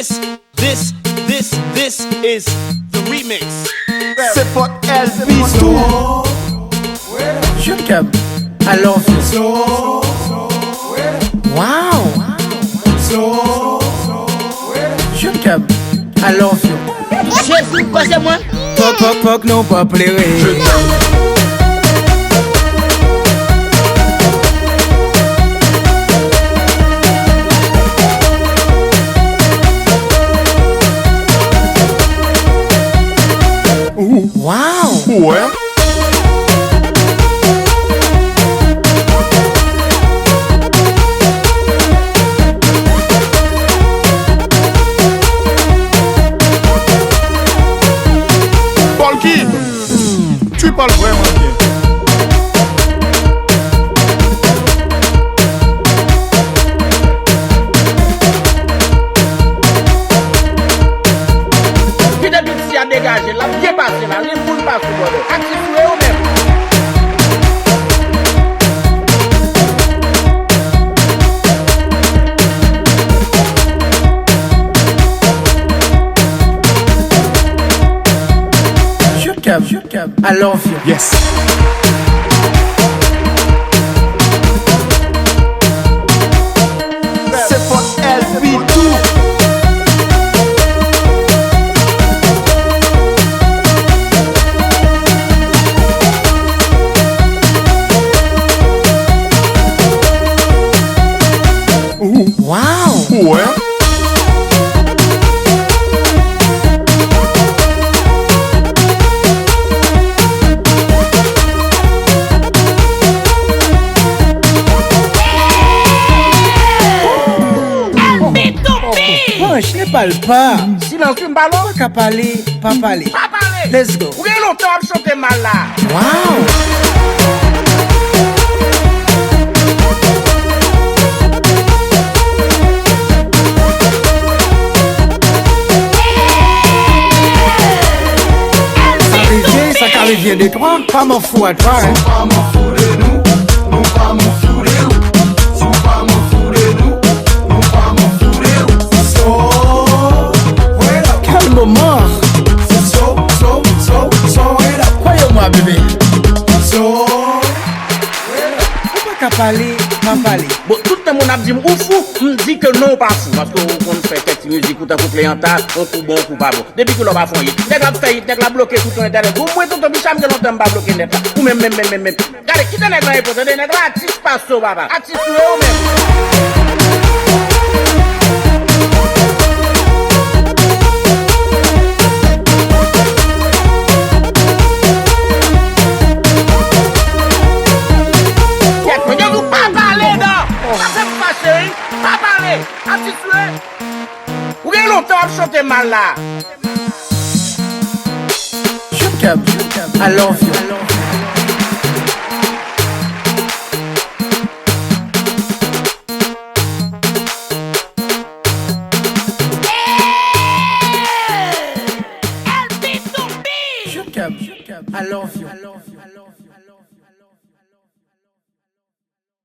This is the remix. C'est pour LB2. Je t'aime, I love you. Wow. Je t'aime, I love you. Jésus, quoi c'est moi? Poc, non pas plairer. Je t'aime. Wow. Ouais. Polky, tu parles vraiment bien. Dégagé, là, bien passé, là, les boules passent au bord. Activez vous-même. Je t'aime, I love you. Yes. C'est pour LB2. Wow. Ouais. Panche, ne parle pas. Silence, tu me ballon? Pas parler, pas parler. Pas parler. Let's go. Vous avez longtemps à chanter mal là. Wow. Ça vient de toi, pas m'en fous à toi. Hein. Pas m'en fous de nous, nous pas m'en fous de nous. Tu pas m'en fous de nous, nous pas m'en fous de nous. So, wait up. Quel moment. So, wait up. Croyez-moi, bébé. So, Faut pas parler, pas parler. Bon, tout le monde a dit ou fou, me dit que non pas fou. Parce qu'on fait cette musique ou t'as coupé en tas, on coupe bon, on coupe pas bon. Depuis que l'on va faire, dès qu'on fait, dès qu'on a bloqué tout ton internet, vous pouvez tout le Bicha, que longtemps pas bloqué net là. Ou même. Regardez, qui t'en est grand important, des nègres Atys pas so, papa. Atys ou même. Pas parler, attitude. Vous avez longtemps à chanter mal là. Je t'aime, I love you. LB2. Je t'aime, I love you.